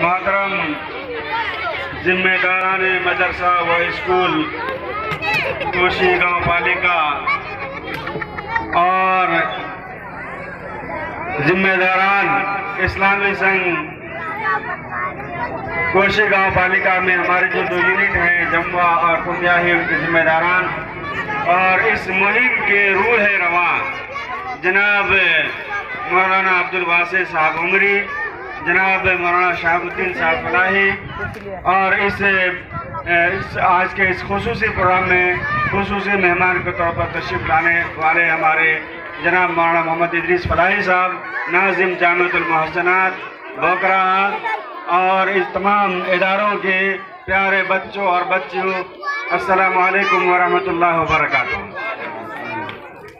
محترم ذمہ داران مدرسہ و اسکول کوشی گاؤں پالیکا اور ذمہ داران اسلامی سنگھ کوشی گاؤں پالیکا میں ہمارے جو دو یونٹ ہیں جموا اور کمیاہی ان کے ذمہ داران اور اس مہم کے روح رواں جناب مولانا عبدالواسع صاحب عمری، جناب مولانا شہاب الدین صاحب فلاحی اور اس آج کے اس خصوصی پروگرام میں خصوصی مہمان کے طور پر تشریف لانے والے ہمارے جناب مولانا محمد ادریس فلاحی صاحب، ناظم جامعۃ المحسنات بوکرا اور اس تمام اداروں کے پیارے بچوں اور بچیوں، السلام علیکم ورحمۃ اللہ وبرکاتہ۔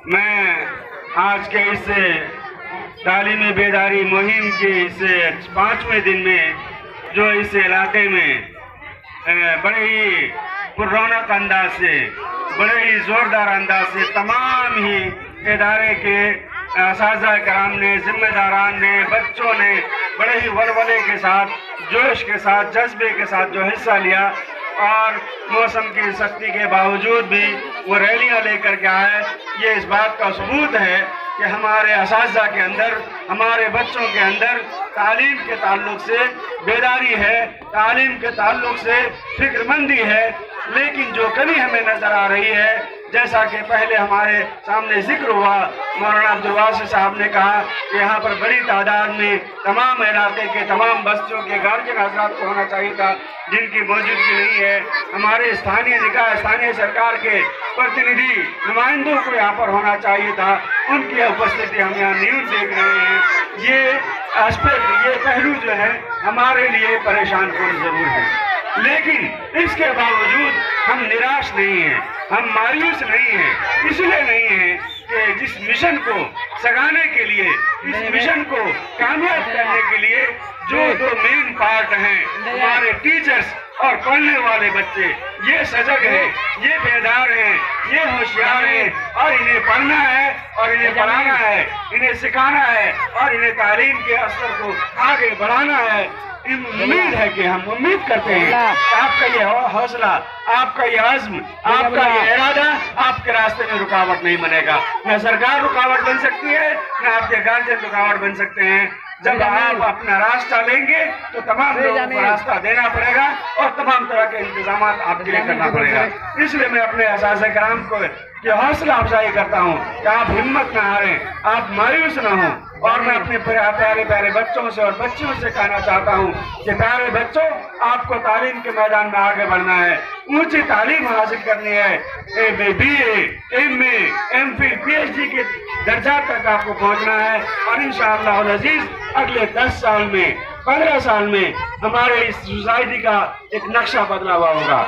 میں آج کے اس تعلیمی بیداری مہم کے اس 5ویں دن میں جو اس علاقے میں بڑے ہی پررونق انداز سے، بڑے ہی زوردار انداز سے تمام ہی ادارے کے اساتذہ کرام نے، ذمہ داران نے، بچوں نے بڑے ہی ولولے کے ساتھ، جوش کے ساتھ، جذبے کے ساتھ جو حصہ لیا اور موسم کی سختی کے باوجود بھی وہ ریلیاں لے کر کے آئے، یہ اس بات کا ثبوت ہے کہ ہمارے اساتذہ کے اندر، ہمارے بچوں کے اندر تعلیم کے تعلق سے بیداری ہے، تعلیم کے تعلق سے فکر مندی ہے، لیکن جو کمی ہمیں نظر آ رہی ہے، جیسا کہ پہلے ہمارے سامنے ذکر ہوا، مولانا عبدالواسع صاحب نے کہا کہ یہاں پر بڑی تعداد میں تمام علاقے کے تمام بستیوں کے گارجن حضرات کو ہونا چاہیے تھا، جن کی موجودگی نہیں ہے۔ ہمارے استھانیہ نکائے، استھانیہ سرکار کے پرتنیدھی نمائندوں کو یہاں پر ہونا چاہیے تھا، ان کی اپستھتی ہم یہاں نیوز دیکھ رہے ہیں۔ یہ اسپیکٹ، یہ پہلو جو ہے ہمارے لیے پریشان کن ضرور ہے، لیکن اس کے باوجود ہم نراش نہیں ہیں، ہم مایوس نہیں ہیں۔ اس لیے نہیں ہیں کہ جس مشن کو سگانے کے لیے، اس مشن کو کامیاب کرنے کے لیے جو دو مین پارٹ ہیں، ہمارے ٹیچرز اور پڑھنے والے بچے، یہ سجگ ہیں، یہ بیدار ہیں، یہ ہوشیار ہیں، اور انہیں پڑھنا ہے اور انہیں پڑھانا ہے، انہیں سکھانا ہے اور انہیں تعلیم کے اثر کو آگے بڑھانا ہے۔ امید ہے کہ ہم امید کرتے ہیں کہ آپ کا یہ حوصلہ، آپ کا یہ عزم، آپ کا یہ ارادہ آپ کے راستے میں رکاوٹ نہیں بنے گا۔ نہ سرکار رکاوٹ بن سکتی ہے، نہ آپ کے گارجن رکاوٹ بن سکتے ہیں۔ جب آپ اپنا راستہ لیں گے تو تمام لوگوں کو راستہ دینا پڑے گا اور تمام طرح کے انتظامات آپ کے لیے کرنا پڑے گا۔ اس لیے میں اپنے اساتذہ کرام کو یہ حوصلہ افزائی کرتا ہوں کہ آپ ہمت نہ ہاریں، آپ مایوس نہ ہوں، اور میں اپنے پیارے پیارے بچوں سے اور بچیوں سے کہنا چاہتا ہوں کہ پیارے بچوں، آپ کو تعلیم کے میدان میں آگے بڑھنا ہے، اونچی تعلیم حاصل کرنی ہے، B A, M A, M Phil, P H D کے درجات تک آپ کو پہنچنا ہے، اور انشاءاللہ العزیز اگلے 10 سال میں، 15 سال میں ہمارے اس سوسائٹی کا ایک نقشہ بدلا ہوا ہوگا،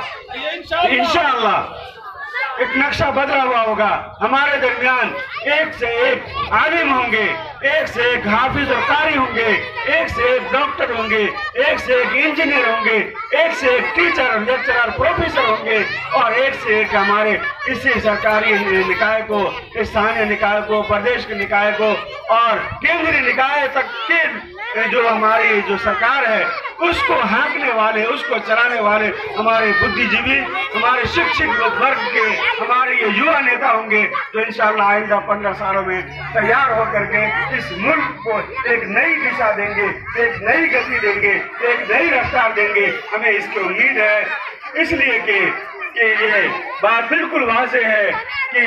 انشاءاللہ ایک نقشہ بدلا ہوا ہوگا۔ ہمارے درمیان ایک سے ایک عالم ہوں گے، ایک سے ایک حافظ اور قاری ہوں گے، ایک سے ایک ڈاکٹر ہوں گے، ایک سے ایک انجینئر ہوں گے، ایک سے ایک ٹیچر، لیکچرر، پروفیسر ہوں گے، اور ایک سے ایک ہمارے اسی سرکاری نکائے کو، استھانیہ نکائے کو، پردیش کے نکائے کو اور کیندری نکائے تک کے جو ہماری جو سرکار ہے اس کو ہانکنے والے، اس کو چلانے والے ہمارے بدھی جیوی، ہمارے شکشت ورگ کے ہمارے یہ یووا نیتا ہوں گے، جو انشاءاللہ آئندہ 15 سالوں میں تیار ہو کر کے اس ملک کو ایک نئی دشا دیں گے، ایک نئی گتی دیں گے، ایک نئی رفتار دیں گے۔ ہمیں اس کی امید ہے، اس لیے کہ یہ بات بالکل واضح ہے کہ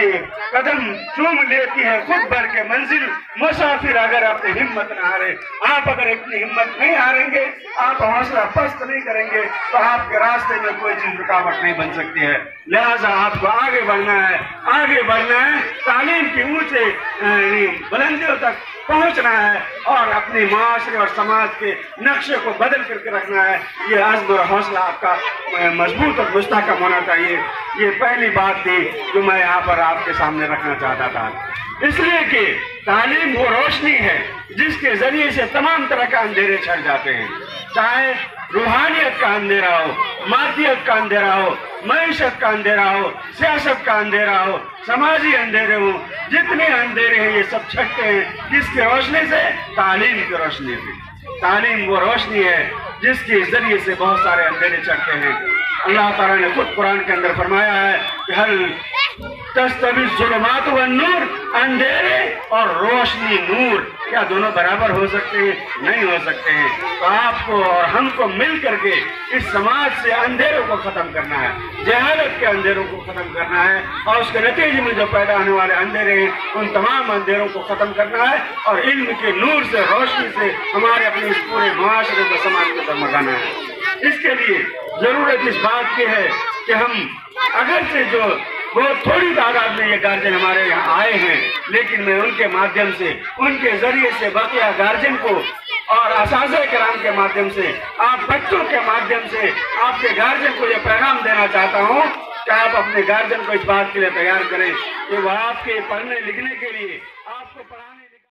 قدم چوم لیتی ہے خود بھر کے منزل، مسافر اگر اپنی ہمت نہ ہارے۔ آپ اگر اپنی ہمت نہیں ہاریں گے، آپ حوصلہ پست نہیں کریں گے تو آپ کے راستے میں کوئی چیز رکاوٹ نہیں بن سکتی ہے۔ لہٰذا آپ کو آگے بڑھنا ہے، آگے بڑھنا ہے، تعلیم کی اونچے بلندیوں تک پہنچنا ہے اور اپنے معاشرے اور سماج کے نقشے کو بدل کر کے رکھنا ہے۔ یہ عزم اور حوصلہ آپ کا مضبوط اور مستحکم ہونا چاہیے۔ یہ پہلی بات تھی جو میں یہاں پر آپ کے سامنے رکھنا چاہتا تھا، اس لیے کہ تعلیم وہ روشنی ہے جس کے ذریعے سے تمام طرح کے اندھیرے چھٹ جاتے ہیں، چاہے روحانیت کا اندھیرا ہو، مادیت کا اندھیرا ہو، معیشت کا اندھیرا ہو، سیاست کا اندھیرا ہو، سماجی اندھیرے ہوں، جتنے اندھیرے ہیں یہ سب چھٹتے ہیں کس کی روشنی سے؟ تعلیم کی روشنی سے۔ تعلیم وہ روشنی ہے جس کے ذریعے سے بہت سارے اندھیرے چڑھتے ہیں۔ اللہ تعالیٰ نے خود قرآن کے اندر فرمایا ہے کہ حل تستوی الظلمات والنور، اندھیرے اور روشنی نور کیا دونوں برابر ہو سکتے ہیں؟ نہیں ہو سکتے ہیں۔ تو آپ کو اور ہم کو مل کر کے اس سماج سے اندھیروں کو ختم کرنا ہے، جہالت کے اندھیروں کو ختم کرنا ہے، اور اس کے نتیجے میں جو پیدا ہونے والے اندھیرے ہیں ان تمام اندھیروں کو ختم کرنا ہے، اور علم کے نور سے، روشنی سے ہمارے اپنے اس پورے معاشرے کو، سماج کو دمکانا ہے۔ اس کے لیے ضرورت اس بات کی ہے کہ ہم اگرچہ جو بہت تھوڑی تعداد میں یہ گارجن ہمارے یہاں آئے ہیں، لیکن میں ان کے مادھیم سے، ان کے ذریعے سے بقیہ گارجن کو اور اساتذہ کرام کے مادھیم سے، آپ بچوں کے مادھیم سے آپ کے گارجن کو یہ پیغام دینا چاہتا ہوں کہ آپ اپنے گارجن کو اس بات کے لیے تیار کریں کہ وہ آپ کے پڑھنے لکھنے کے لیے آپ